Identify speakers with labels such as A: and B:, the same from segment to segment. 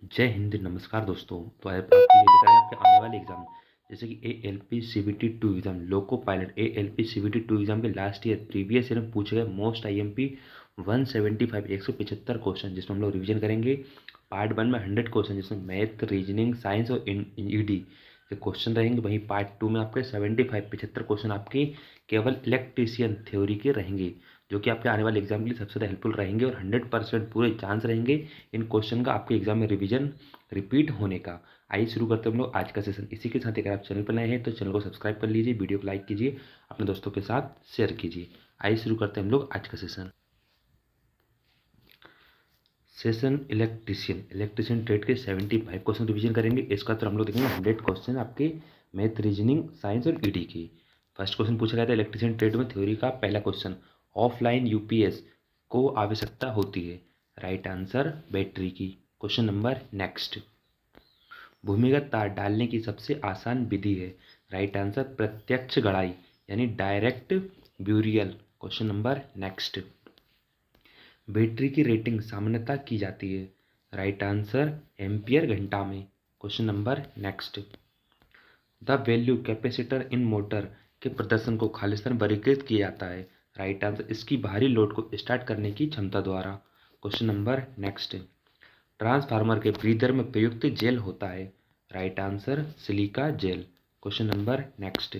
A: जय हिंद, नमस्कार दोस्तों। तो आज आपके लिए लेकर आए आपके आने वाले एग्जाम जैसे कि ALP CBT 2 exam, loco pilot ALP CBT 2 exam के लास्ट ईयर प्रीवियस ईयर में पूछे गए मोस्ट IMP 175 175 क्वेश्चन, जिसमें हम लोग रिवीजन करेंगे। पार्ट 1 में 100 क्वेश्चन, जिसमें मैथ, रीजनिंग, साइंस और ED के क्वेश्चन रहेंगे। वहीं पार्ट 2 में आपके 75 क्वेश्चन आपके केवल इलेक्ट्रीशियन थ्योरी के रहेंगे, जो कि आपके आने वाले एग्जाम के लिए सबसे ज़्यादा हेल्पफुल रहेंगे। और 100% पूरे चांस रहेंगे इन क्वेश्चन का आपके एग्जाम में रिवीजन रिपीट होने का। आइए शुरू करते हैं हम लोग आज का सेशन। इसी के साथ अगर आप चैनल पर नए हैं तो चैनल को सब्सक्राइब कर लीजिए, वीडियो को लाइक कीजिए, अपने दोस्तों के साथ शेयर कीजिए। आइए शुरू करते हैं हम लोग आज का सेशन। इलेक्ट्रिशियन ट्रेड के 75 क्वेश्चन रिवीजन करेंगे। इसका तो हम लोग देखेंगे 100 क्वेश्चन आपके मैथ, रीजनिंग, साइंस और ED की। फर्स्ट क्वेश्चन पूछा गया था इलेक्ट्रिशियन ट्रेड में थ्योरी का। पहला क्वेश्चन, ऑफलाइन UPS को आवश्यकता होती है। राइट आंसर बैटरी की। क्वेश्चन नंबर नेक्स्ट, भूमिगत तार डालने की सबसे आसान विधि है। राइट आंसर प्रत्यक्ष गड़ाई यानी direct burial. Question number next, battery की रेटिंग सामान्यतः की जाती है। राइट आंसर एम्पियर घंटा में। Question number next, the value capacitor in motor के प्रदर्शन को खालिस्तान वर्गीकृत किया जाता है। राइट आंसर इसकी बाहरी लोड को स्टार्ट करने की क्षमता द्वारा। क्वेश्चन नंबर नेक्स्ट, ट्रांसफार्मर के ब्रीदर में प्रयुक्त जेल होता है। Right answer silica gel. Question number next,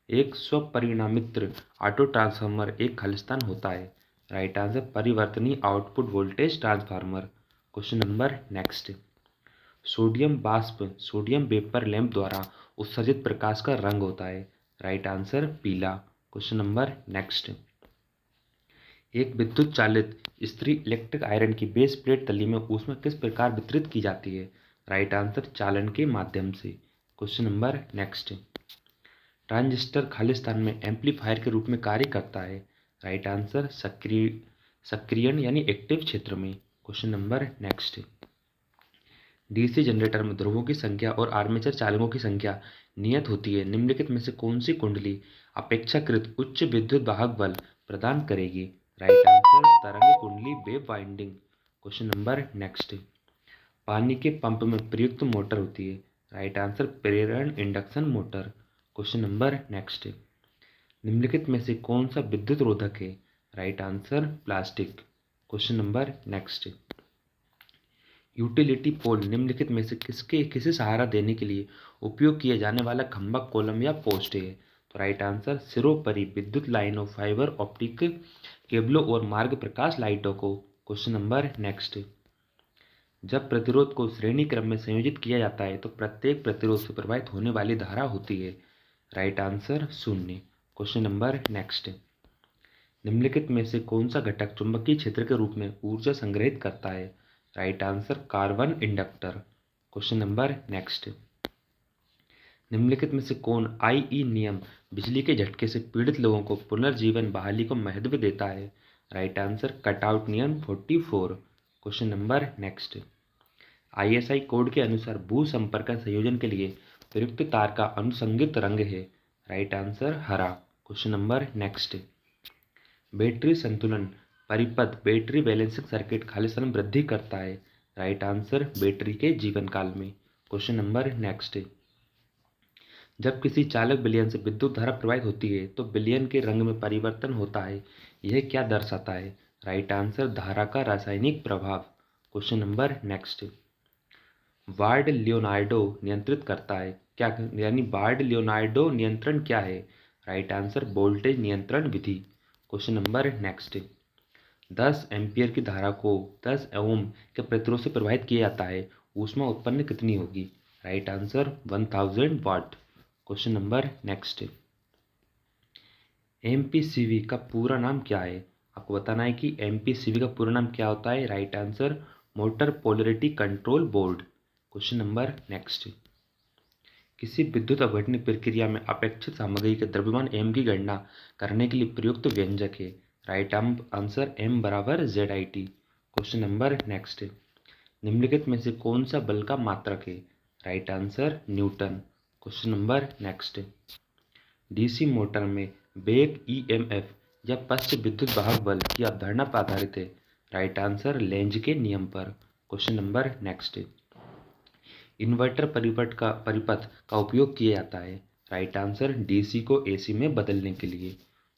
A: एक स्वपरिणामित्र ऑटो ट्रांसफार्मर एक खालिस्तान होता है। राइट आंसर परिवर्तनीय output voltage transformer. Question number next, sodium vapour lamp द्वारा उत्सर्जित प्रकाश का रंग होता है। राइट आंसर पीला। क्वेश्चन नंबर नेक्स्ट, एक विद्युत चालित इस्त्री इलेक्ट्रिक आयरन की बेस प्लेट तली में ऊष्मा किस प्रकार वितरित की जाती है। राइट आंसर चालन के माध्यम से। Question number next, transistor Khalistan में एम्पलीफायर के रूप में कार्य करता है। राइट आंसर सक्रियण यानी एक्टिव क्षेत्र में। Question number next, DC generator में ध्रुवों की संख्या और आर्मेचर चालकों की संख्या नियत होती है। निम्नलिखित में से कौन सी कुंडली अपेक्षाकृत उच्च विद्युत वाहक बल प्रदान करेगी। राइट आंसर तरंग कुंडली wave winding. Question number next, पानी के पंप में प्रयुक्त मोटर होती है। राइट आंसर प्रेरण induction motor. Question number next, निम्नलिखित में से कौन सा विद्युत रोधक है। Right answer plastic. Question number next, utility pole निम्नलिखित में से किसे सहारा देने के लिए उपयोग किया जाने वाला खंभा, कॉलम या पोस्ट है। तो राइट आंसर सिरोपरि विद्युत लाइनों, फाइबर ऑप्टिक केबलों और मार्ग प्रकाश लाइटों को। क्वेश्चन नंबर नेक्स्ट, जब प्रतिरोध को श्रेणी क्रम में संयोजित किया जाता है तो प्रत्येक प्रतिरोध से प्रवाहित होने वाली धारा होती है। राइट आंसर शून्य। क्वेश्चन नंबर नेक्स्ट, निम्नलिखित में से कौन सा घटक चुंबकीय क्षेत्र के रूप में ऊर्जा संग्रहित करता है। Right answer carbon inductor. Question number next, निम्नलिखित में से कौन IE नियम बिजली के झटके से पीड़ित लोगों को पुनर्जीवन बहाली को महत्व देता है। राइट आंसर कटआउट नियम 44। Question number next, ISI code के अनुसार भू संपर्क संयोजन के लिए प्रयुक्त तार का अनुसंगित रंग है। राइट आंसर हरा। क्वेश्चन नंबर नेक्स्ट, बैटरी संतुलन परिपथ बैटरी बैलेंसिंग सर्किट खालिस्तान वृद्धि करता है। राइट आंसर बैटरी के जीवन काल में। क्वेश्चन नंबर नेक्स्ट, जब किसी चालक विलयन से विद्युत धारा प्रवाहित होती है तो विलयन के रंग में परिवर्तन होता है, यह क्या दर्शाता है। राइट आंसर धारा का रासायनिक प्रभाव। क्वेश्चन नंबर नेक्स्ट, बार्ड लियोनार्डो नियंत्रित करता है क्या, यानी बार्ड लियोनार्डो नियंत्रण क्या है। राइट आंसर वोल्टेज नियंत्रण विधि। क्वेश्चन नंबर नेक्स्ट, 10 एम्पियर की धारा को 10 ओम के प्रतिरोध से प्रवाहित किया जाता है, ऊष्मा उत्पन्न कितनी होगी। राइट आंसर 1000 वाट। क्वेश्चन नंबर नेक्स्ट, MPCV का पूरा नाम क्या है। आपको बताना है कि MPCV का पूरा नाम क्या होता है। Right answer motor polarity control board. Question number next, किसी विद्युत अपघटन प्रक्रिया में अपेक्षित सामग्री के द्रव्यमान M की गणना करने के लिए प्रयुक्त व्यंजक है। राइट आंसर M बराबर ZIT। क्वेश्चन नंबर नेक्स्ट, निम्नलिखित में से कौन सा बल का मात्रक है। Right answer Newton. Question number next, DC motor में बैक EMF या पश्च विद्युत वाहक बल की अवधारणा पर आधारित है। राइट आंसर लेंज के नियम पर। Question number next. इन्वर्टर परिपथ का उपयोग किया जाता है। राइट आंसर डीसी को एसी में बदलने के लिए।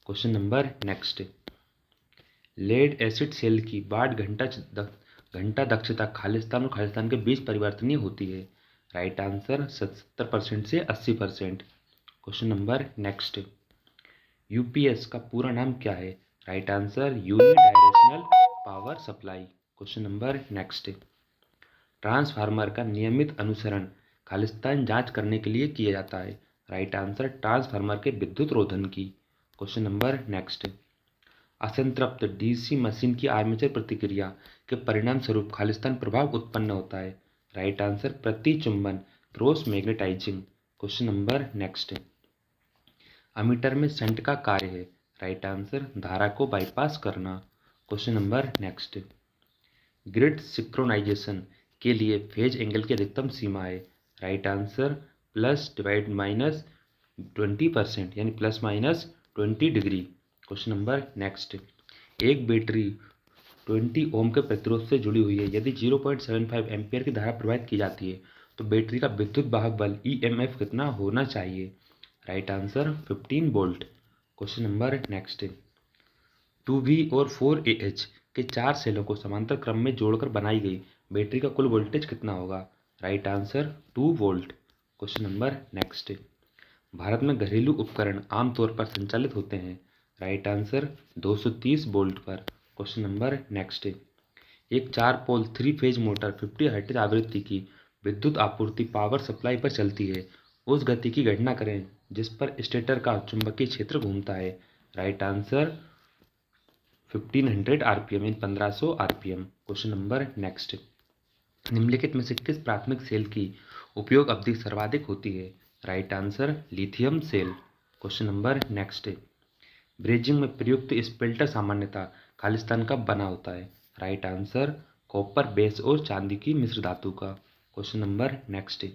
A: Question number next. Lead acid cell की 62 घंटा दक्षता खालिस्तान और खालिस्तान के बीच परिवर्तनीय होती है। राइट आंसर 70% से 80%। Question number next. यूपीएस का पूरा नाम क्या है? Right answer unidirectional power supply. Question number next. Transformer का नियमित अनुसरण खालिस्तान जांच करने के लिए किया जाता है। राइट आंसर ट्रांसफार्मर के विद्युत रोधन की। Question number next. असंतृप्त डीसी मशीन की आर्मेचर प्रतिक्रिया के परिणाम स्वरूप खालिस्तान प्रभाव उत्पन्न होता है। राइट आंसर प्रतिचुंबन cross magnetising. Question number next. Ammeter में शंट का कार्य है। राइट आंसर धारा को बाईपास करना। Question number next. Grid synchronisation के लिए फेज एंगल की अधिकतम सीमा है। राइट आंसर +/-20% यानी ±20 डिग्री। Question number next. एक बैटरी 20 ओम के प्रतिरोध से जुड़ी हुई है। यदि 0.75 एम्पियर की धारा प्रवाहित की जाती है तो बैटरी का विद्युत वाहक बल ईएमएफ कितना होना चाहिए? Right answer 15 volt. Question number next. 2V और 4AH के 4 सेलों को समांतर क्रम में जोड़कर बनाई गई बैटरी का कुल वोल्टेज कितना होगा? Right answer 2 volt. Question number next. Bharat में घरेलू उपकरण आमतौर पर संचालित होते हैं। राइट आंसर 230 वोल्ट पर। Question number next. एक 4 पोल 3 फेज मोटर 50 हर्ट्ज आवृत्ति की विद्युत आपूर्ति पावर सप्लाई पर चलती है। उस गति की गणना करें जिस पर स्टेटर का चुंबकीय क्षेत्र घूमता है। राइट आंसर 1500 आरपीएम यानी 1500 आरपीएम। Question number next. निम्नलिखित में से किस प्राथमिक सेल की उपयोग अवधि सर्वाधिक होती है? Right answer lithium cell. Question number next. Brazing में प्रयुक्त स्पेल्टर सामान्यतः खालिस्तान का बना होता है। राइट आंसर कॉपर बेस और चांदी की मिश्र धातु का। Question number next.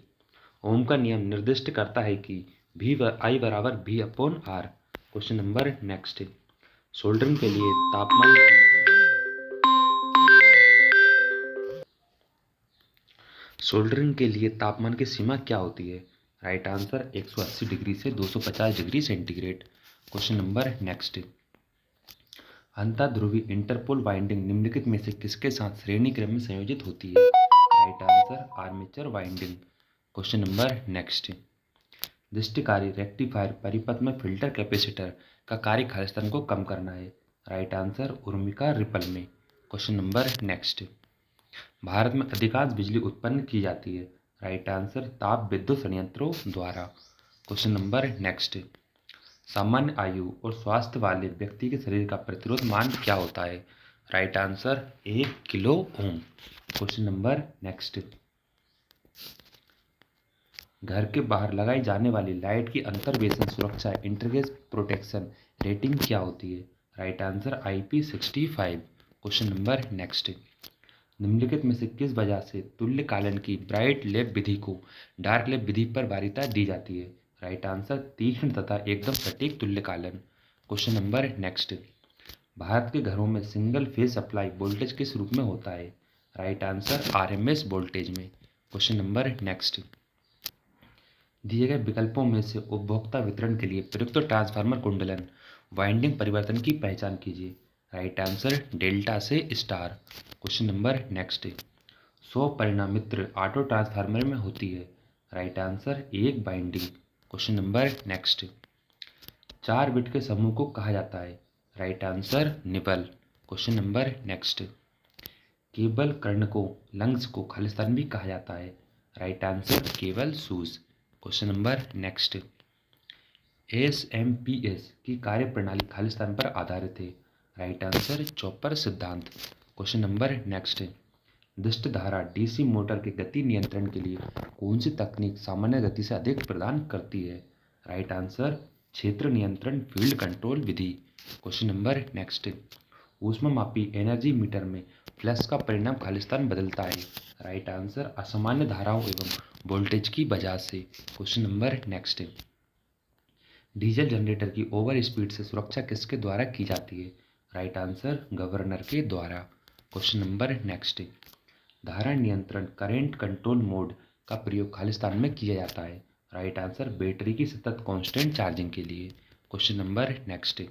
A: ओम का नियम निर्दिष्ट करता है कि I बराबर V/R। Question number next. Soldering के लिए तापमान की सीमा क्या होती है? राइट आंसर 180 डिग्री से 250 degree centigrade. Question number next. अंतःध्रुवी इंटरपोल वाइंडिंग निम्नलिखित में से किसके साथ श्रेणी क्रम में संयोजित होती है? Right answer armature winding. Question number next. दृष्टिकारी रेक्टिफायर परिपथ में फिल्टर कैपेसिटर का कार्य खालिस्तान को कम करना है। राइट आंसर उर्मिका रिपल में। Question number next. भारत में अधिकांश बिजली उत्पन्न की जाती है। राइट आंसर ताप विद्युत संयंत्रों द्वारा। Question number next. सामान्य आयु और स्वास्थ्य वाले व्यक्ति के शरीर का प्रतिरोध मान क्या होता है? Right answer 1 kilo ohm. Question number next. घर के बाहर लगाई जाने वाली लाइट की अंतर्वेशन सुरक्षा इंटरगेज प्रोटेक्शन रेटिंग क्या होती है? Right answer IP65। Question number next. निम्नलिखित में से किस वजह से तुल्यकालन की ब्राइट लैब विधि को डार्क लैब विधि पर वरीयता दी जाती है? राइट आंसर तीक्ष्ण तथा एकदम सटीक तुल्यकालन। Question number next. भारत के घरों में सिंगल फेज सप्लाई वोल्टेज किस रूप में होता है? राइट आंसर RMS वोल्टेज में। Question number next. दिए गए विकल्पों में से उपभोक्ता वितरण के लिए प्रयुक्त ट्रांसफार्मर कुंडलन वाइंडिंग परिवर्तन की पहचान कीजिए। राइट आंसर डेल्टा से स्टार। Question number next. 100 परिणामित्र ऑटो ट्रांसफार्मर में होती है। राइट आंसर एक binding. Question number next. 4 bit के समूह को कहा जाता है। Right answer nibble. Question number next. Cable कर्ण को लंग्स को खालिस्तान भी कहा जाता है। Right answer cable shoes. Question number next. SMPS की कार्य प्रणाली खालिस्तान पर आधारित है। राइट आंसर चॉपर सिद्धांत। Question number next. दृष्ट धारा DC मोटर के गति नियंत्रण के लिए कौन सी तकनीक सामान्य गति से अधिक प्रदान करती है? राइट आंसर क्षेत्र नियंत्रण फील्ड कंट्रोल विधि। Question number next. ऊष्मामापी एनर्जी मीटर में फ्लक्स का परिणाम खालिस्तान बदलता है। राइट आंसर असामान्य धाराओं एवं वोल्टेज की वजह से। Question number next. Diesel generator की ओवर स्पीड से सुरक्षा किसके द्वारा की जाती है? राइट आंसर गवर्नर के द्वारा। Question number next. धारा नियंत्रण करेंट कंट्रोल मोड का प्रयोग खालिस्तान में किया जाता है? राइट आंसर बैटरी की सतत कांस्टेंट चार्जिंग के लिए। Question number next.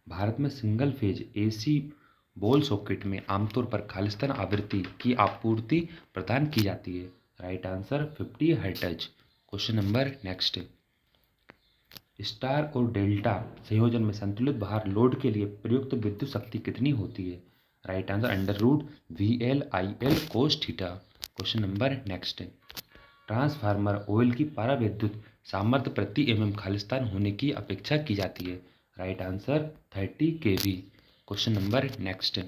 A: भारत में single phase AC ball socket में आमतौर पर खालिस्तान आवृत्ति की आपूर्ति प्रदान की जाती है? Right answer 50 hertz. Question number next. Star और डेल्टा संयोजन में संतुलित भार लोड के लिए प्रयुक्त विद्युत शक्ति कितनी होती है? Right answer √VL/IL cos theta. Question number next. Transformer oil की पारा विद्युत सामर्थ्य प्रति खालिस्तान होने की अपेक्षा की जाती है? Right answer 30 kV। Question number next.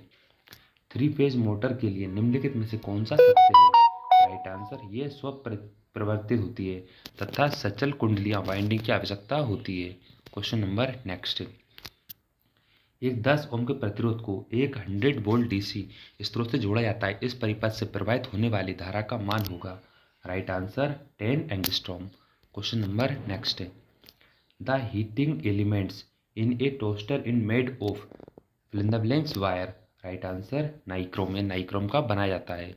A: Three phase motor के लिए निम्नलिखित में से कौन सा सत्य है? राइट आंसर ये प्रवर्तित होती है तथा सचल कुंडलियां वाइंडिंग की आवश्यकता होती है। Question number next. एक 10 ओम के प्रतिरोध को एक 100 वोल्ट डीसी स्रोत से जोड़ा जाता है, इस परिपथ से प्रवाहित होने वाली धारा का मान होगा? Right answer 10 angstrom. Question number next. The heating elements in A toaster in made of film wire? Right answer nichrome या नाइक्रोम का बनाया जाता है।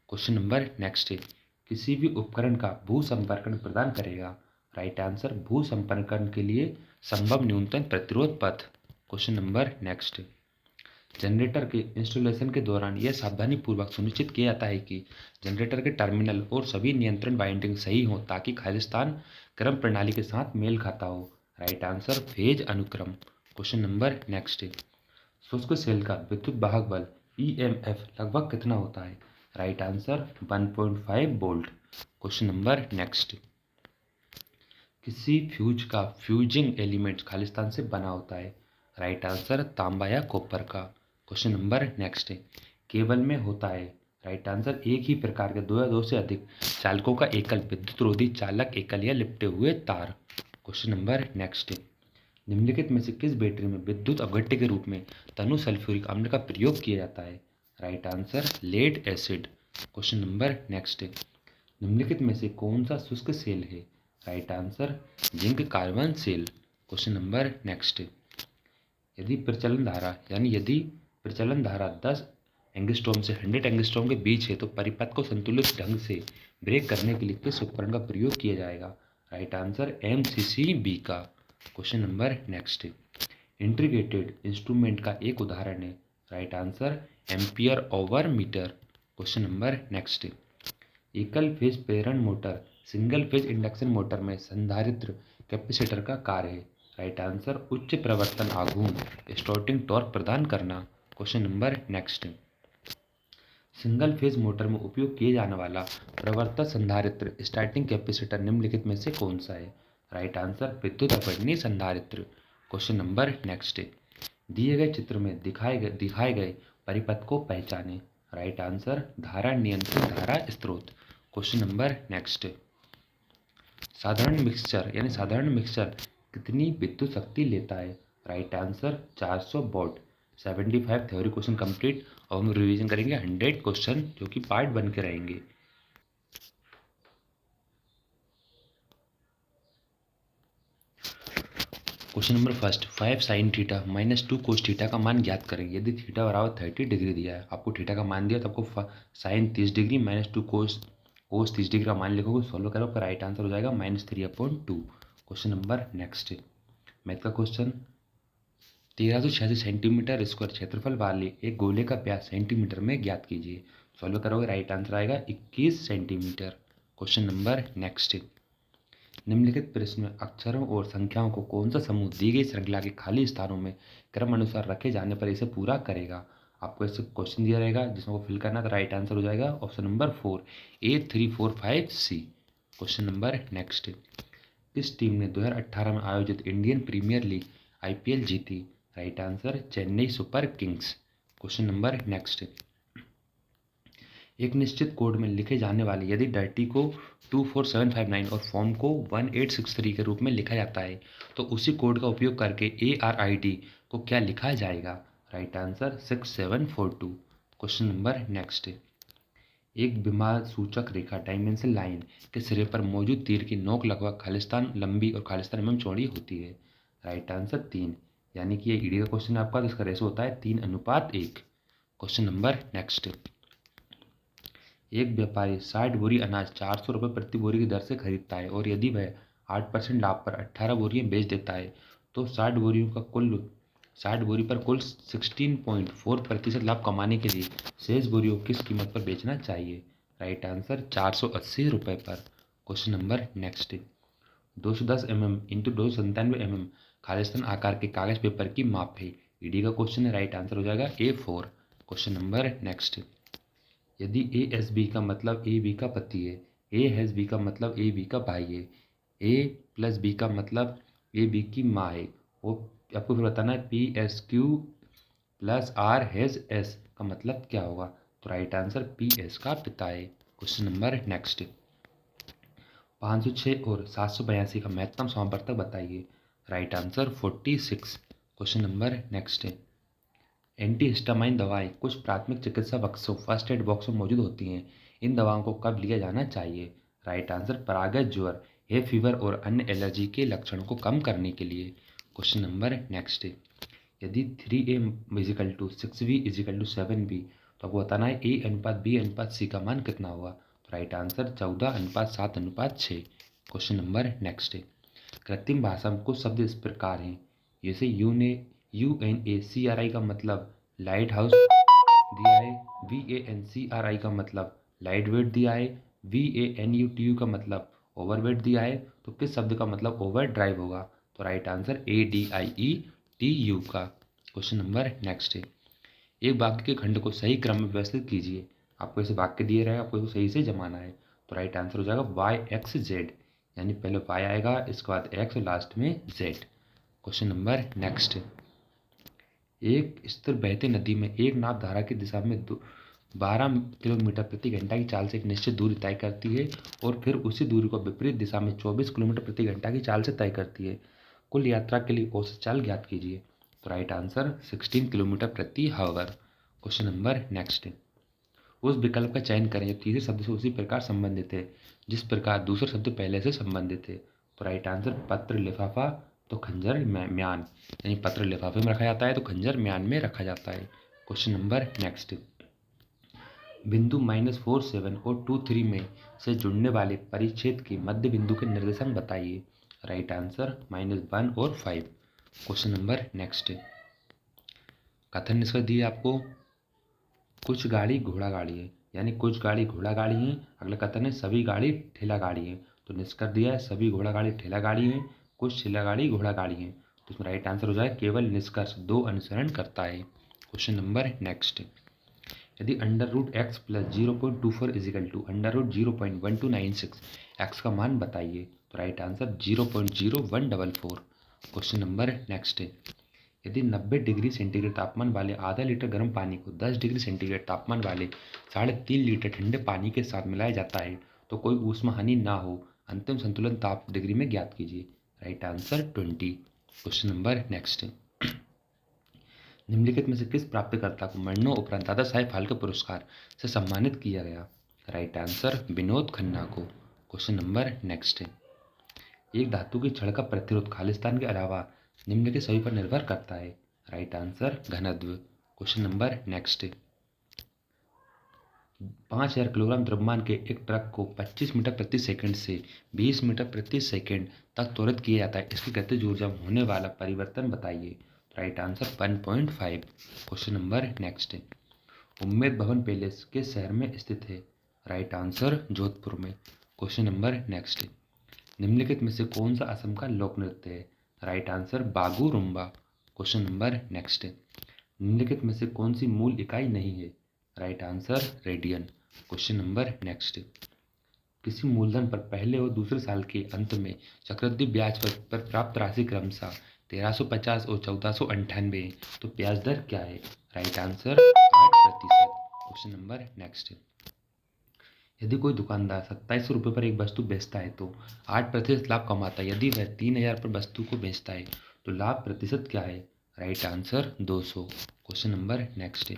A: Question number next. किसी भी उपकरण का भू संपर्कन प्रदान करेगा? राइट आंसर भू संपर्कन के लिए संभव न्यूनतम प्रतिरोध पथ। Question number next. जनरेटर के इंस्टॉलेशन के दौरान यह सावधानी पूर्वक सुनिश्चित किया जाता है कि जनरेटर के टर्मिनल और सभी नियंत्रण वाइंडिंग सही हो ताकि खालिस्तान क्रम प्रणाली के साथ मेल खाता हो? राइट आंसर फेज अनुक्रम। Question number next. शुष्क सेल का विद्युत वाहक बल EMF लगभग कितना होता है? Right answer 1.5 volt. Question number next. किसी फ्यूज का फ्यूजिंग एलिमेंट खालिस्तान से बना होता है? राइट आंसर तांबा या कॉपर का। Question number next. केबल में होता है? राइट आंसर एक ही प्रकार के दो या दो से अधिक चालकों का एकल विद्युत रोधी चालक एकल या लिपटे हुए तार। Question number next. निम्नलिखित में से किस बैटरी में विद्युत अपघट्य के रूप में तनु सल्फ्यूरिक अम्ल का प्रयोग किया जाता है? Right answer lead acid. Question number next. निम्नलिखित में से कौन सा शुष्क सेल है? Right answer zinc carbon cell. Question number next. यदि प्रचलन धारा 10 एंगस्ट्रॉम से 100 एंगस्ट्रॉम के बीच है तो परिपथ को संतुलित ढंग से ब्रेक करने के लिए किस उपकरण का प्रयोग किया जाएगा? राइट आंसर MCCB का। Question number next. Integrated instrument का एक उदाहरण है? Right answer ampere over meter. Question number next. एकल फेज प्रेरण motor single phase induction motor में संधारित्र कैपेसिटर का कार्य है? राइट आंसर उच्च प्रवर्तन आघूर्ण स्टार्टिंग टॉर्क प्रदान करना। Question number next. Single phase motor में उपयोग किए जाने वाला प्रवर्तक संधारित्र स्टार्टिंग कैपेसिटर निम्नलिखित में से कौन सा है? राइट आंसर विद्युत अपवर्तनीय संधारित्र। Question number next. दिए गए चित्र में दिखाए गए परिपथ को पहचानें? राइट आंसर धारा नियंत्रित धारा स्रोत। Question number next. साधारण मिक्सचर कितनी विद्युत शक्ति लेता है? Right answer 400 what. 75 theory question complete और हम रिवीजन करेंगे 100 क्वेश्चन जो कि पार्ट बन के रहेंगे। Question number first 5 sine theta -2 cos theta का मान ज्ञात करें। यदि थीटा बराबर 30 डिग्री दिया है, आपको थीटा का मान दिया तो आपको साइन 30 डिग्री -2 कोस 30 डिग्री का मान लिखोगे, सॉल्व करो, आपका राइट आंसर हो जाएगा -3/2। क्वेश्चन नंबर नेक्स्ट मैथ का क्वेश्चन। 1386 सेंटीमीटर स्क्वायर क्षेत्रफल वाले एक गोले का व्यास सेंटीमीटर में ज्ञात कीजिए। सॉल्व करोगे, राइट आंसर आएगा 21 सेंटीमीटर। Question number next. निम्नलिखित प्रश्न में अक्षरों और संख्याओं को कौन सा समूह दी गई श्रृंखला के खाली स्थानों में क्रम अनुसार रखे जाने पर इसे पूरा करेगा? आपको ऐसे क्वेश्चन दिया रहेगा जिसमें को फिल करना, तो राइट आंसर हो जाएगा option number 4 A345C। Question number next. किस टीम ने 2018 में आयोजित इंडियन प्रीमियर लीग IPL जीती? Right answer Chennai super Kings. Question number next. एक निश्चित कोड में लिखे जाने वाले यदि डर्टी को 24759 और फॉर्म को 1863 के रूप में लिखा जाता है तो उसी कोड का उपयोग करके ARID को क्या लिखा जाएगा? Right answer 6742। Question number next. एक विमा सूचक रेखा डायमेंशन लाइन के सिरे पर मौजूद तीर की नोक लगभग खालिस्तान लंबी और खालिस्तान चौड़ी होती है? राइट आंसर 3, यानी कि ये ईडी का क्वेश्चन है आपका, तो इसका रेशो होता है 3:1। Question number next. एक व्यापारी 60 बोरी अनाज 400 रुपये प्रति बोरी की दर से खरीदता है और यदि वह 8% लाभ पर 18 बोरियां बेच देता है तो 60 बोरी पर कुल 16.4% लाभ कमाने के लिए शेष बोरियों को किस कीमत पर बेचना चाहिए? राइट आंसर 480 रुपये पर। Question number next, 210 mm into 297 mm Khalistan आकार के कागज पेपर की माप है। ईडी का क्वेश्चन है, राइट आंसर हो जाएगा A4। क्वेश्चन नंबर नेक्स्ट, यदि ए एस बी का मतलब ए बी का पति है, ए हैज़ बी का मतलब ए बी का भाई है, ए प्लस बी का मतलब ए बी की माँ है, वो आपको फिर बताना है P S Q plus R has S का मतलब क्या होगा? तो राइट आंसर पी एस का पिता है। क्वेश्चन नंबर नेक्स्ट, 506 और 782 का महत्तम समावर्तक बताइए। Right answer 46। Question number next है, एंटीहिस्टामाइन दवाएं कुछ प्राथमिक चिकित्सा बक्सों फर्स्ट एड बॉक्स में मौजूद होती हैं। इन दवाओं को कब लिया जाना चाहिए? राइट आंसर परागत ज्वर, हे फीवर और अन्य एलर्जी के लक्षणों को कम करने के लिए। क्वेश्चन नंबर नेक्स्ट, यदि 3a = 6b = 7b तो आपको बताना है A/B/C का मान कितना होगा? तो right answer 14:7:6। Question number next, कृत्रिम भाषा में कुछ शब्द इस प्रकार हैं, जैसे UNACRI का मतलब लाइट हाउस दिया है, VANCRI का मतलब लाइट वेट दिया है, VANUTU का मतलब ओवरवेट दिया है, तो किस शब्द का मतलब ओवर ड्राइव होगा? तो राइट आंसर ADIETU का। क्वेश्चन नंबर नेक्स्ट है, एक वाक्य के खंड को सही क्रम में व्यवस्थित कीजिए। आपको ऐसे वाक्य दिए रहेगा, आपको इसको सही से जमाना है। तो राइट आंसर हो जाएगा YXZ, यानी पहले Y आएगा, इसके बाद X और लास्ट में Z। क्वेश्चन नंबर नेक्स्ट, एक स्थिर बहती नदी में एक नाव धारा की दिशा में 12 किलोमीटर प्रति घंटा की चाल से एक निश्चित दूरी तय करती है और फिर उसी दूरी को विपरीत दिशा में 24 किलोमीटर प्रति घंटा की चाल से तय करती है। कुल यात्रा के लिए औसत चाल ज्ञात कीजिए। तो राइट आंसर 16 किलोमीटर प्रति हावर। क्वेश्चन नंबर नेक्स्ट, उस विकल्प का चयन करें जो तीसरे शब्द से उसी प्रकार संबंधित है जिस प्रकार दूसरा शब्द पहले से संबंधित है। तो राइट आंसर पत्र लिफाफा तो खंजर म्यान, यानी पत्र लिफाफे में रखा जाता है तो खंजर म्यान में रखा जाता है। क्वेश्चन नंबर नेक्स्ट, बिंदु -47 और 23 में से जुड़ने वाले परिच्छेद के मध्य बिंदु के निर्देशांक बताइए। राइट आंसर -1 और 5। क्वेश्चन नंबर नेक्स्ट, कथन इसका दिए आपको, कुछ गाड़ी घोड़ा गाड़ी है, यानी कुछ गाड़ी घोड़ा गाड़ी है। अगला कथन है सभी गाड़ी ठेला गाड़ी है, तो निष्कर्ष दिया है सभी घोड़ा गाड़ी ठेला गाड़ी है, कुछ ठेला गाड़ी घोड़ा गाड़ी है। तो इसमें राइट आंसर हो जाए केवल निष्कर्ष 2 अनुसरण करता है। क्वेश्चन नंबर नेक्स्ट, यदि √x + 0.24 =√0.1296 x का मान बताइए। तो right answer 0.0144। Question number next, यदि 90 डिग्री सेंटीग्रेड तापमान वाले आधा लीटर गर्म पानी को 10 डिग्री सेंटीग्रेड तापमान वाले 3.5 लीटर ठंडे पानी के साथ मिलाया जाता है तो कोई ऊष्मा हानि ना हो, अंतिम संतुलन ताप डिग्री में ज्ञात कीजिए। Right answer 20। Question number next, निम्नलिखित में से किस प्राप्तकर्ता को मरणों उपरांत दादा साहेब फाल्के पुरस्कार से सम्मानित किया गया? राइट आंसर विनोद खन्ना को। क्वेश्चन नंबर नेक्स्ट, एक धातु की छड़ का प्रतिरोध खालिस्तान के अलावा निम्न के सभी पर निर्भर करता है। राइट आंसर घनत्व। क्वेश्चन नंबर नेक्स्ट, 5000 किलोग्राम द्रव्यमान के एक ट्रक को 25 मीटर प्रति सेकंड से 20 मीटर प्रति सेकंड तक त्वरित किया जाता है, इसकी गतिज ऊर्जा में होने वाला परिवर्तन बताइए। Right answer 1.5। Question number next, Umaid Bhawan palace किस शहर में स्थित है? राइट आंसर जोधपुर में। क्वेश्चन नंबर नेक्स्ट, निम्नलिखित में से कौन सा असम का लोक नृत्य है? Right answer बागू Rumba. Question number next, निम्नलिखित में से कौन सी मूल इकाई नहीं है? Right answer radian. Question number next, किसी मूलधन पर पहले और दूसरे साल के अंत में चक्रवृद्धि ब्याज पर प्राप्त राशि क्रमशः 1350 और 1498 है, तो ब्याज दर क्या है? Right answer 8%। Question number next, यदि कोई दुकानदार 2700 रुपये पर एक वस्तु बेचता है तो 8% लाभ कमाता है, यदि वह 3000 पर वस्तु को बेचता है तो लाभ प्रतिशत क्या है? Right answer 200। Question number next,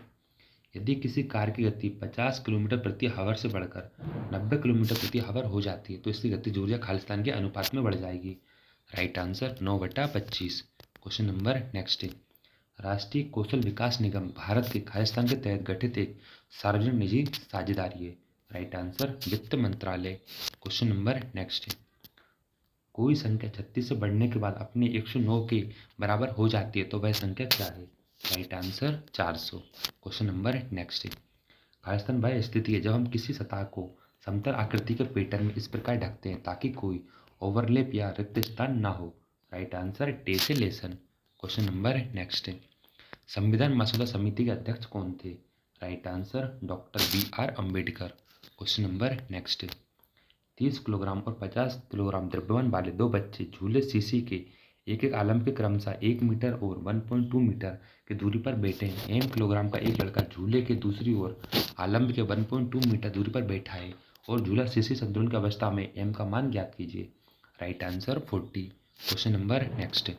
A: यदि किसी कार की गति 50 किलोमीटर प्रति हावर से बढ़कर 90 किलोमीटर प्रति हावर हो जाती है तो इसकी गतिज ऊर्जा खालिस्तान के अनुपात में बढ़ जाएगी। Right answer 9/25। Question number next, राष्ट्रीय कौशल विकास निगम भारत के खालिस्तान के तहत गठित एक सार्वजनिक निजी साझेदारी है। राइट आंसर वित्त मंत्रालय। Question number next. कोई संख्या 36 से बढ़ने के बाद अपने 109 के बराबर हो जाती है तो वह संख्या क्या है? Right answer 400। Question number next. Khalistan वह स्थिति है जब हम किसी सतह को समतल आकृति के पैटर्न में इस प्रकार ढकते हैं ताकि कोई ओवरलैप या रिक्त स्थान ना हो। Right answer tessellation. Question number next. संविधान मसौदा समिति के अध्यक्ष कौन थे? Right answer doctor BR Ambedkar. Question number next. 30 kilogram और 50 किलोग्राम द्रव्यमान वाले दो बच्चे झूले सीसी के एक एक आलम के क्रमशः 1 मीटर और 1.2 मीटर की दूरी पर बैठे हैं। m किलोग्राम का एक लड़का झूले के दूसरी ओर आलम्ब के 1.2 मीटर दूरी पर बैठा है और झूला सीसी संतुलन की अवस्था में m का मान ज्ञात कीजिए। Right answer 40। Question number next.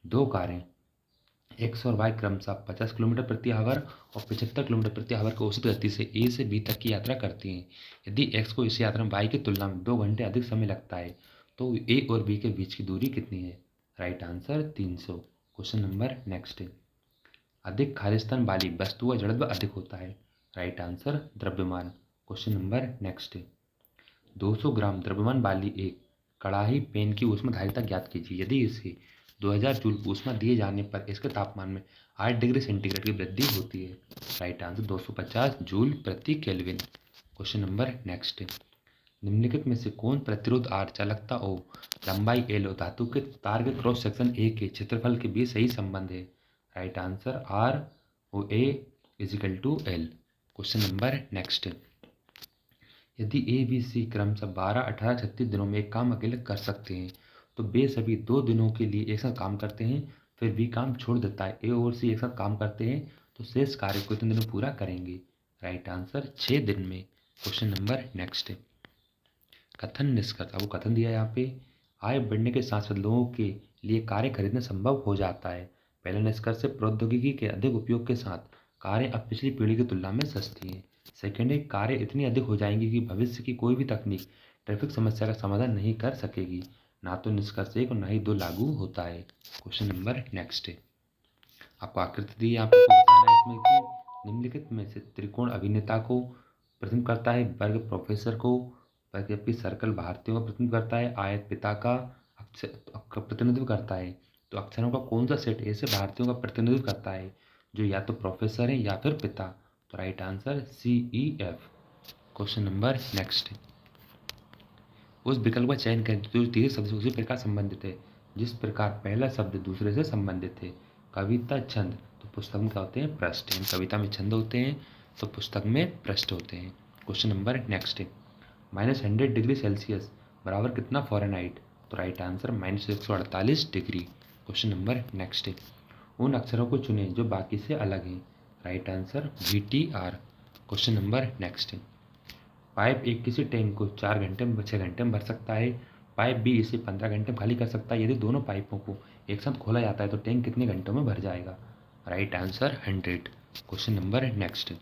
A: दो कारें एक्स और वाई क्रमशः 50 किलोमीटर प्रति आवर और 75 किलोमीटर प्रति आवर की औसत गति से ए से बी तक की यात्रा करती हैं। यदि एक्स को इस यात्रा में वाई की तुलना में 2 घंटे अधिक समय लगता है तो ए और बी के बीच की दूरी कितनी है? Right answer 300। Question number next. अधिक खालिस्तान वाली वस्तु का जड़त्व अधिक होता है। राइट आंसर द्रव्यमान। Question number next. 200 ग्राम द्रव्यमान वाली एक कड़ाही पैन की ऊष्माधारिता ज्ञात कीजिए। यदि इसे 2000 जूल ऊष्मा दिए जाने पर इसके तापमान में 8 डिग्री सेंटीग्रेड की वृद्धि होती है। राइट आंसर 250 जूल प्रति केल्विन। Question number next. निम्नलिखित में से कौन प्रतिरोध R चालकता O लंबाई L और धातु के तार के क्रॉस सेक्शन A के क्षेत्रफल के बीच सही संबंध है? Right answer R O A = L। Question number next. यदि A B C क्रमशः 12, 18, 36 दिनों में एक काम अकेले कर सकते हैं तो वे सभी 2 दिनों के लिए एक साथ काम करते हैं, फिर B काम छोड़ देता है, A और C एक साथ काम करते हैं तो शेष कार्य को कितने दिन में पूरा करेंगे? राइट आंसर 6 दिन में। Question number next. कथन निष्कर्ष। आपको कथन दिया है यहाँ पे। आय बढ़ने के साथ साथ लोगों के लिए कार्य खरीदना संभव हो जाता है। पहला निष्कर्ष है प्रौद्योगिकी के अधिक उपयोग के साथ कारें अब पिछली पीढ़ी की तुलना में सस्ती हैं। सेकेंड है कारें इतनी अधिक हो जाएंगी कि भविष्य की कोई भी तकनीक ट्रैफिक समस्या का समाधान नहीं कर सकेगी। ना तो निष्कर्ष 1 और ना ही 2 लागू होता है। क्वेश्चन नंबर नेक्स्ट है। आपको आकृति दी है, आपको बताना है इसमें कि निम्नलिखित में से त्रिकोण अभिनेता को प्रतिनिधित्व करता है, वर्ग प्रोफेसर को, जबकि सर्कल भारतीयों का प्रतिनिधित्व करता है, आयत पिता का प्रतिनिधित्व करता है। तो अक्षरों का कौन सा सेट ऐसे भारतीयों का प्रतिनिधित्व करता है जो या तो प्रोफेसर है या फिर पिता? तो right answer CEF। Question number next. उस विकल्प का चयन करें जो तीसरे शब्द से उसी प्रकार संबंधित है जिस प्रकार पहला शब्द दूसरे से संबंधित है। कविता छंद तो पुस्तक में क्या होते हैं? पृष्ठ। कविता में छंद होते हैं तो पुस्तक में पृष्ठ होते हैं। क्वेश्चन नंबर नेक्स्ट है। -100 डिग्री सेल्सियस बराबर कितना फ़ारेनहाइट? तो right answer -148 degree. Question number next है। उन अक्षरों को चुनें जो बाकी से अलग हैं। Right answer VTR। Question number next है। पाइप एक किसी टैंक को 4 घंटे में 6 घंटे में भर सकता है। पाइप B इसे 15 घंटे में खाली कर सकता है। यदि दोनों पाइपों को एक साथ खोला जाता है तो टैंक कितने घंटों में भर जाएगा? Right answer 100। Question number next.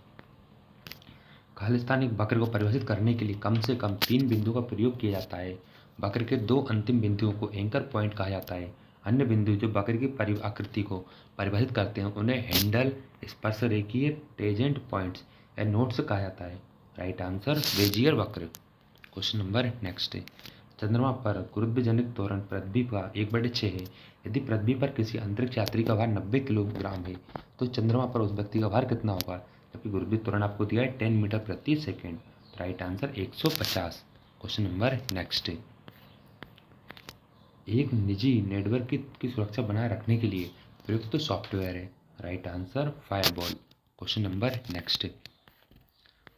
A: Khalistan एक वक्र को परिभाषित करने के लिए कम से कम 3 बिंदुओं का प्रयोग किया जाता है। वक्र के 2 अंतिम बिंदुओं को एंकर पॉइंट कहा जाता है। अन्य बिंदु जो वक्र की आकृति को परिभाषित करते हैं उन्हें हैंडल, स्पर्शरेखीय, टेंजेंट पॉइंट्स या नोड्स कहा जाता है। राइट आंसर बेजियर वक्र। क्वेश्चन नंबर नेक्स्ट है। चंद्रमा पर गुरुत्वजनित त्वरण पृथ्वी का 1/6 है। यदि पृथ्वी पर किसी अंतरिक्ष यात्री का भार 90 किलोग्राम है तो चंद्रमा पर उस व्यक्ति का भार कितना होगा? जबकि गुरुत्वीय त्वरण आपको दिया है 10 मीटर प्रति second. Right answer 150। Question number next है। एक निजी नेटवर्क की सुरक्षा बनाए रखने के लिए प्रयुक्त सॉफ्टवेयर है। Right answer firewall. Question number next है।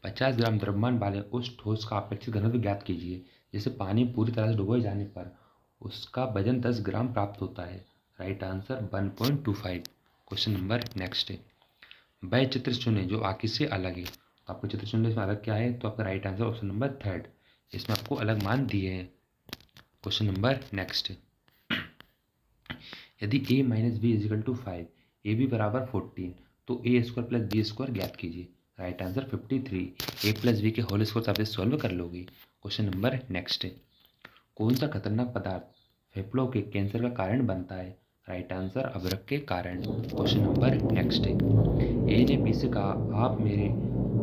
A: 50 ग्राम द्रव्यमान वाले उस ठोस का अपेक्षित घनत्व ज्ञात कीजिए जिसे पानी पूरी तरह से डुबोए जाने पर उसका वजन 10 ग्राम प्राप्त होता है। Right answer 1.25। Question number next है। वह चित्र चुने जो आखिर से अलग है। तो आपको चित्र चुनने में अलग क्या है? तो आपका राइट आंसर ऑप्शन नंबर 3। इसमें आपको अलग मान दिए हैं। Question number next. यदि A - B = 5, AB = 14 तो A² + B² ज्ञात कीजिए। Right answer 53। A + B के होल स्क्वायर आप सॉल्व कर लोगे। Question number next. कौन सा खतरनाक पदार्थ फेफड़ों के कैंसर का कारण बनता है? राइट आंसर अभ्रक के कारण। Question number next. A ने B से कहा आप मेरे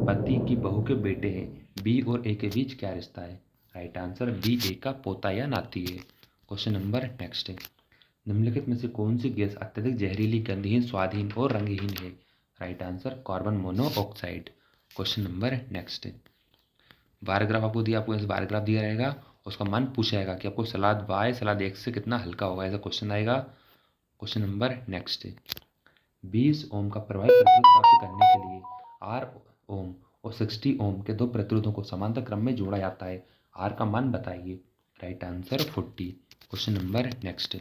A: पति की बहू के बेटे हैं, बी और ए के बीच क्या रिश्ता है? राइट आंसर बी ए का पोता या नाती है। क्वेश्चन नंबर नेक्स्ट है, निम्नलिखित में से कौन सी गैस अत्यधिक जहरीली, गंधहीन, स्वादहीन और रंगहीन है? Right answer carbon monoxide. Question number next है, बारग्राफ आपको दिया, आपको बारग्राफ दिया रहेगा, उसका मान पूछा जाएगा कि आपको सलाद बाय सलाद एक से कितना हल्का होगा, ऐसा क्वेश्चन आएगा। क्वेश्चन नंबर नेक्स्ट है, 20 ओम का प्रभावी प्रतिरोध प्राप्त करने के लिए आर ओम और 60 ओम के दो प्रतिरोधों को समांतर क्रम में जोड़ा जाता है, आर का मान बताइए। Right answer 40। Question number next,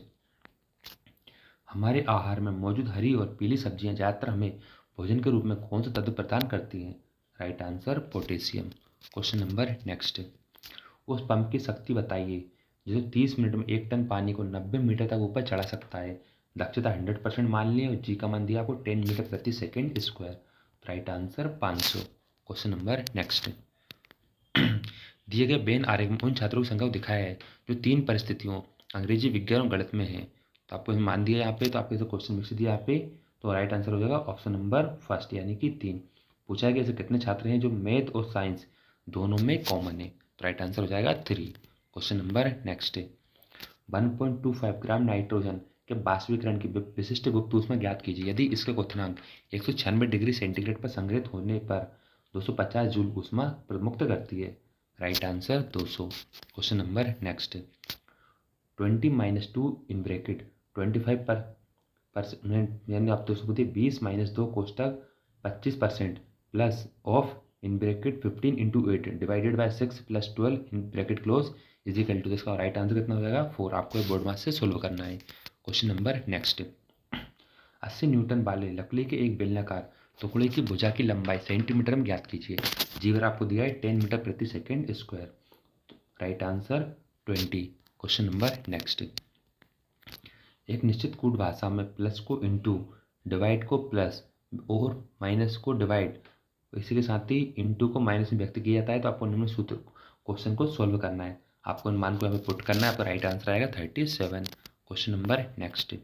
A: हमारे आहार में मौजूद हरी और पीली सब्जियां ज़्यादातर हमें भोजन के रूप में कौन सा तत्व प्रदान करती हैं? Right answer potassium. Question number next, उस पंप की शक्ति बताइए जो 30 मिनट में 1 टन पानी को 90 मीटर तक ऊपर चढ़ा सकता है। दक्षता 100% मान लिया और जी का मान दिया आपको 10 मीटर प्रति second square. Right answer 500। Question number next, दिए गए बेन आरेख में उन छात्रों की संख्या को दिखाया है जो 3 परिस्थितियों अंग्रेजी, विज्ञान और गणित में है। तो आपको मान दिया यहाँ पे, तो आपको क्वेश्चन मिक्स दिया यहाँ पे, तो राइट आंसर हो जाएगा ऑप्शन नंबर फर्स्ट यानी कि 3। पूछा गया ऐसे कितने छात्र हैं जो मैथ और साइंस दोनों में कॉमन है? तो राइट आंसर हो जाएगा 3। क्वेश्चन नंबर नेक्स्ट है, 1.25 ग्राम नाइट्रोजन के वाष्पीकरण की विशिष्ट गुप्त ऊष्मा ज्ञात कीजिए यदि इसके क्वथनांक 196 डिग्री सेंटीग्रेड पर संग्रहित होने पर 250 जूल ऊष्मा मुक्त करती है। Right answer 200। Question number next, 20 - 2 in bracket 25 यानी आप 20 - 2 कोष्टक 25% plus of in bracket 15 × 8 divided by 6 + 12 in bracket close is equal to, इसका राइट आंसर कितना हो जाएगा 4। आपको बोर्ड मास से सोल्व करना है। क्वेश्चन नंबर नेक्स्ट, 80 न्यूटन वाले लकड़ी के एक बेलनाकार टुकड़े की भुजा की लंबाई सेंटीमीटर में ज्ञात कीजिए। जीवर आपको दिया है 10 मीटर प्रति second square. Right answer 20। Question number next, एक निश्चित कूट भाषा में प्लस को इंटू, डिवाइड को प्लस और माइनस को डिवाइड, इसी के साथ ही इंटू को माइनस में व्यक्त किया जाता है। तो आपको निम्न सूत्र क्वेश्चन को सॉल्व करना है, आपको इन मान को यहाँ पे पुट करना है, आपका राइट आंसर आएगा 37। क्वेश्चन नंबर नेक्स्ट,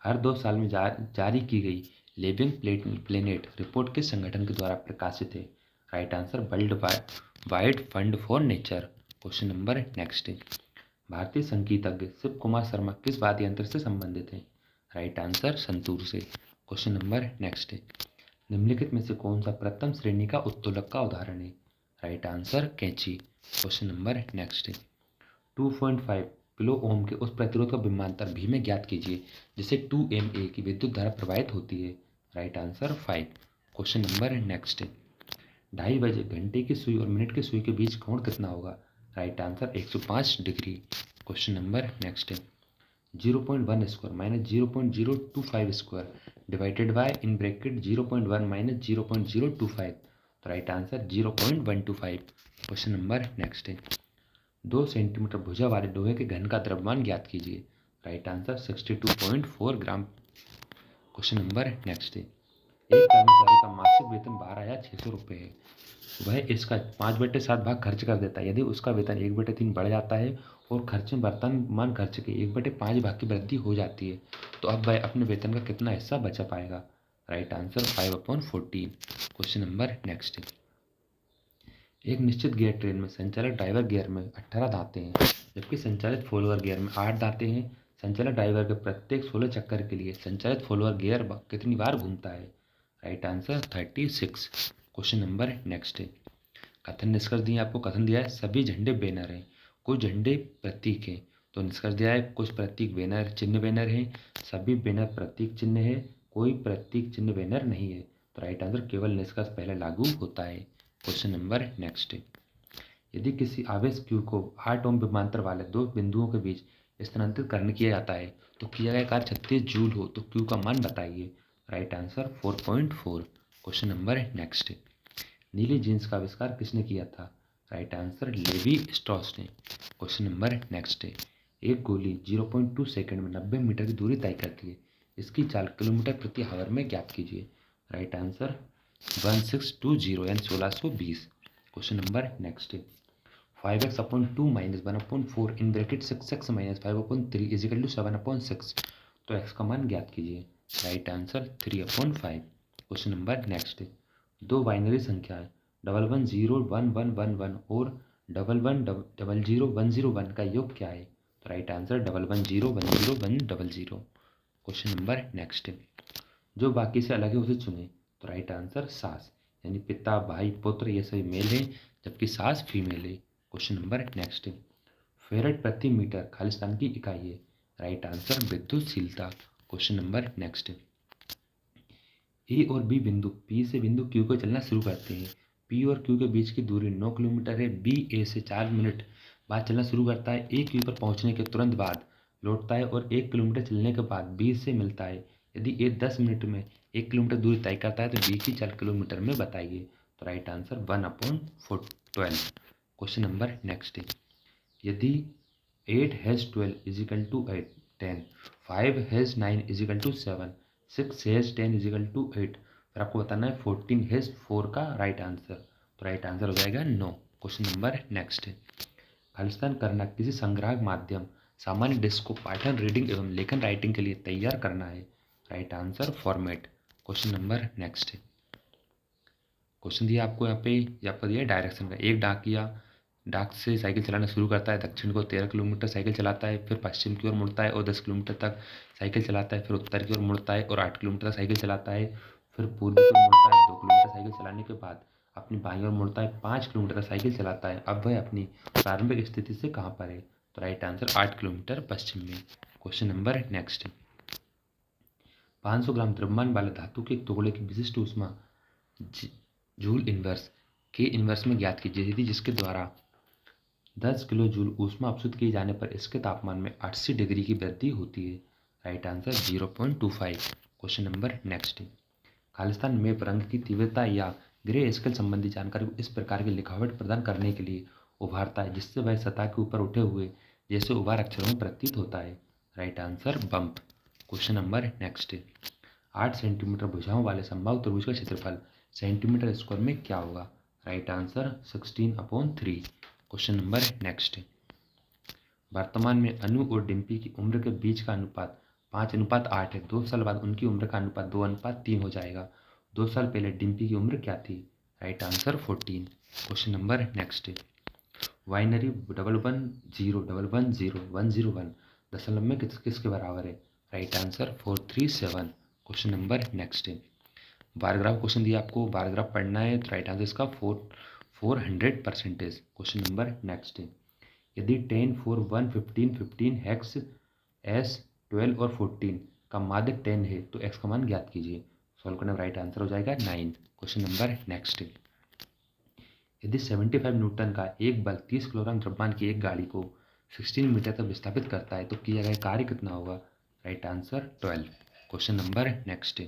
A: हर 2 साल में जारी की गई लिविंग प्लेनेट रिपोर्ट किस संगठन के द्वारा प्रकाशित है? Right answer world wide fund for nature. Question number next, भारतीय संगीतज्ञ शिव कुमार शर्मा किस वाद्य यंत्र से संबंधित हैं? राइट आंसर संतूर से। क्वेश्चन नंबर नेक्स्ट, निम्नलिखित में से कौन सा प्रथम श्रेणी का उत्तोलक का उदाहरण है? राइट आंसर कैंची। Question number next, 2.5 kilo ohm के उस प्रतिरोध का विभवांतर भी में ज्ञात कीजिए जिससे 2 MA की विद्युत धारा प्रवाहित होती है। Right answer 5। Question number next, 2:30 बजे घंटे की सुई और मिनट की सुई के बीच कोण कितना होगा? Right answer 105 degree. Question number next, 0.1 square minus 0.025 square divided by in bracket 0.1 minus 0.025। तो right answer 0.125। Question number next, 2 centimetre भुजा वाले लोहे के घन का द्रव्यमान ज्ञात कीजिए। राइट आंसर 62.4 ग्राम। क्वेश्चन नंबर नेक्स्ट, एक कर्मचारी का मासिक वेतन 12,600 रुपये है, वह इसका 5/7 भाग खर्च कर देता है। यदि उसका वेतन 1/3 बढ़ जाता है और खर्च में वर्तमान खर्च के 1/5 भाग की वृद्धि हो जाती है तो अब वह अपने वेतन का कितना हिस्सा बचा पाएगा? Right answer 5/14। Question number next, एक निश्चित गियर ट्रेन में संचालक ड्राइवर गियर में 18 दांते हैं जबकि संचालित फॉलोअर गियर में 8 दांते हैं। संचालक ड्राइवर के प्रत्येक 16 चक्कर के लिए संचालित फॉलोअर गियर कितनी बार घूमता है? Right answer 36। Question number next, कथन निष्कर्ष दिए, आपको कथन दिया है सभी झंडे बैनर हैं, कुछ झंडे प्रतीक हैं। तो निष्कर्ष दिया है कुछ प्रतीक बैनर चिन्ह बैनर हैं, सभी बैनर प्रतीक चिन्ह है, कोई प्रतीक चिन्ह बैनर नहीं है। तो राइट आंसर केवल निष्कर्ष पहले लागू होता है। क्वेश्चन नंबर नेक्स्ट, यदि किसी आवेश Q को 8 ओम विभवांतर वाले 2 बिंदुओं के बीच स्थानांतरित करने किया जाता है तो किया गया कार्य 36 जूल हो तो Q का मान बताइए। Right answer 4.4। Question number next, नीली जीन्स का आविष्कार किसने किया था? राइट आंसर लेवी स्ट्रॉस ने। क्वेश्चन नंबर नेक्स्ट, एक गोली 0.2 सेकंड में 90 मीटर की दूरी तय करती है, इसकी चाल किलोमीटर प्रति आवर में ज्ञात कीजिए। राइट आंसर 1620 यानी 1620। Question number next, 5x/2 - 1/4 in bracket 6x - 5/3 is equal to 7/6। तो x का मान ज्ञात कीजिए। Right answer 3/5। Question number next, दो बाइनरी संख्याएं 11011111 और 11000101 का योग क्या है? तो right answer 11010100। Question number next, जो बाकी से अलग है उसे चुने। तो राइट आंसर सास, यानी पिता, भाई, पुत्र ये सभी मेल है जबकि सास फीमेल है। क्वेश्चन नंबर नेक्स्ट, फेरेट प्रति मीटर खालिस्तान की इकाई है। राइट आंसर विद्युतशीलता। क्वेश्चन नंबर नेक्स्ट, ए और बी बिंदु पी से बिंदु क्यू को चलना शुरू करते हैं। पी और क्यू के बीच की दूरी 9 किलोमीटर है। बी ए से 4 मिनट बाद चलना शुरू करता है। ए क्यू पर पहुंचने के तुरंत बाद लौटता है और 1 किलोमीटर चलने के बाद बी से मिलता है। यदि ए 10 मिनट में 1 किलोमीटर दूरी तय करता है तो बी की 4 किलोमीटर में बताइए। तो right answer 1/12। Question number next, यदि 8 has 12 is equal to 10, 5 has 9 is equal to 7, 6 has 10 is equal to 8, फिर आपको बताना है 14 हैज़ 4 का राइट आंसर। तो राइट आंसर हो जाएगा 9। क्वेश्चन नंबर नेक्स्ट है, खालिस्तान करना किसी संग्राहक माध्यम सामान्य डिस्क को पाठन, रीडिंग एवं लेखन राइटिंग के लिए तैयार करना है। Right answer format. Question number next है, क्वेश्चन दिया आपको यहाँ पे, ये आपको दिया डायरेक्शन का। एक डाकिया डाक से साइकिल चलाना शुरू करता है, दक्षिण को 13 किलोमीटर साइकिल चलाता है, फिर पश्चिम की ओर मुड़ता है और 10 किलोमीटर तक साइकिल चलाता है, फिर उत्तर की ओर मुड़ता है और 8 किलोमीटर तक साइकिल चलाता है, फिर पूर्वी की ओर मुड़ता है, 2 किलोमीटर साइकिल चलाने के बाद अपनी बाईं ओर मुड़ता है, 5 किलोमीटर तक साइकिल चलाता है। अब वह अपनी प्रारंभिक स्थिति से कहाँ पर है? तो राइट आंसर 8 किलोमीटर पश्चिम में। क्वेश्चन नंबर नेक्स्ट, 500 ग्राम द्रव्यमान वाले धातु के एक टुकड़े की विशिष्ट ऊष्मा जूल इनवर्स के इनवर्स में ज्ञात कीजिए थी, जिसके द्वारा 10 किलो जूल ऊष्मा अपसुत किए जाने पर इसके तापमान में 80 डिग्री की वृद्धि होती है। Right answer 0.25। Question number next, Khalistan map रंग की तीव्रता या ग्रे स्केल संबंधी जानकारी को इस प्रकार की लिखावट प्रदान करने के लिए उभारता है जिससे वह सतह के ऊपर उठे हुए जैसे उभार अक्षरों में प्रतीत होता है। Right answer bump. Question number next, 8 centimetre भुजाओं वाले समबाहु त्रिभुज का क्षेत्रफल सेंटीमीटर स्क्वायर में क्या होगा? Right answer 16/3। Question number next, वर्तमान में अनु और डिम्पी की उम्र के बीच का अनुपात 5:8 है। 2 साल बाद उनकी उम्र का अनुपात 2:3 हो जाएगा। 2 साल पहले डिम्पी की उम्र क्या थी? Right answer 14। Question number next, binary 1101100101 दशमलव में किसके बराबर है? Right answer 437। Question number next, bar graph question दिया आपको, बारग्राफ पढ़ना है तो राइट आंसर इसका 400%। क्वेश्चन नंबर नेक्स्ट, यदि 10 4 1 15 15 हेक्स एस 12 और 14 का माध्य 10 है तो एक्स का मान ज्ञात कीजिए। सॉल्व करने में राइट आंसर हो जाएगा 9। क्वेश्चन नंबर नेक्स्ट, यदि 75 न्यूटन का एक बल 30 किलोग्राम द्रव्यमान की एक गाड़ी को 16 मीटर तक विस्थापित करता है तो किया गया कार्य कितना होगा? Right answer 12। Question number next,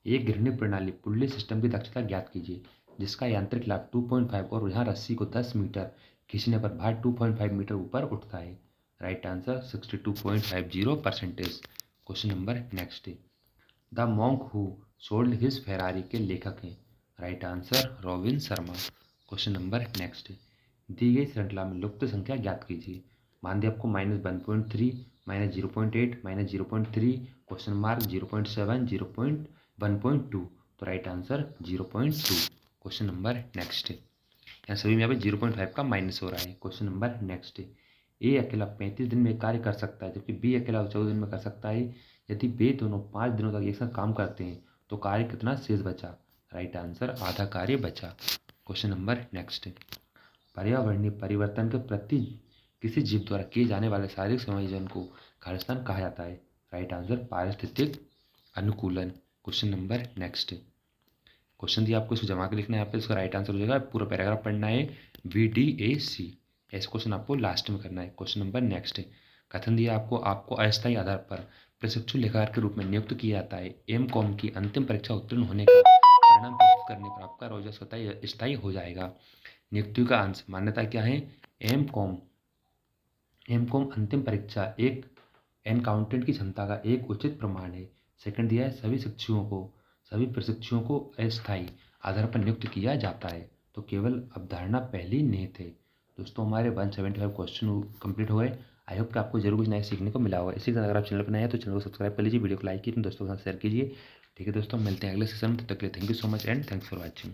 A: एक घूर्णी प्रणाली पुल्ली सिस्टम की दक्षता ज्ञात कीजिए जिसका यांत्रिक लाभ 2.5 और यहाँ रस्सी को 10 मीटर खींचने पर भार 2.5 मीटर ऊपर उठता है। Right answer 62.50%। Question number next, the monk who sold his Ferrari के लेखक हैं। Right answer Robin Sharma. Question number next, दी गई श्रृंखला में लुप्त संख्या ज्ञात कीजिए। मान दिया आपको -1.3 -0.8 -0.3 क्वेश्चन मार्क 0.7 0.1.2 तो right answer 0.2। Question number next, यहाँ सभी में यहाँ पे 0.5 का माइनस हो रहा है। क्वेश्चन नंबर नेक्स्ट, ए अकेला 35 दिन में कार्य कर सकता है जबकि बी अकेला 14 दिन में कर सकता है। यदि वे दोनों 5 दिनों तक एक साथ काम करते हैं तो कार्य कितना शेष बचा? राइट आंसर आधा कार्य बचा। क्वेश्चन नंबर नेक्स्ट, पर्यावरणीय परिवर्तन के प्रति किसी जीव द्वारा किए जाने वाले शारीरिक समायोजन को खालिस्तान कहा जाता है। राइट आंसर पारिस्थितिक अनुकूलन। क्वेश्चन नंबर नेक्स्ट, क्वेश्चन दिया आपको, इसको जमा के लिखना है यहाँ पे, इसका राइट आंसर हो जाएगा, पूरा पैराग्राफ पढ़ना है VDAC। ऐसे क्वेश्चन आपको लास्ट में करना है। क्वेश्चन नंबर नेक्स्ट, कथन दिया आपको अस्थायी आधार पर प्रशिक्षु लेखाकार के रूप में नियुक्त किया जाता है। M.Com की अंतिम परीक्षा उत्तीर्ण होने का परिणाम प्रस्तुत करने पर आपका रोजगार स्वतः स्थायी हो जाएगा। नियुक्ति का अंश मान्यता क्या है? M.Com अंतिम परीक्षा एक एनकाउंटेंट की क्षमता का एक उचित प्रमाण है। सेकंड दिया है, सभी प्रशिक्षुओं को अस्थायी आधार पर नियुक्त किया जाता है। तो केवल अवधारणा पहली निहित है। दोस्तों हमारे 175 क्वेश्चन कंप्लीट हो गए। आई होप कि आपको जरूर कुछ नया सीखने को मिला होगा। इसी तरह अगर आप चैनल पर नए हैं तो चैनल को सब्सक्राइब कर लीजिए, वीडियो को लाइक कीजिए, दोस्तों के साथ शेयर कीजिए। ठीक है दोस्तों, मिलते हैं अगले सेशन में, तब तक के लिए thank you so much and thanks for watching.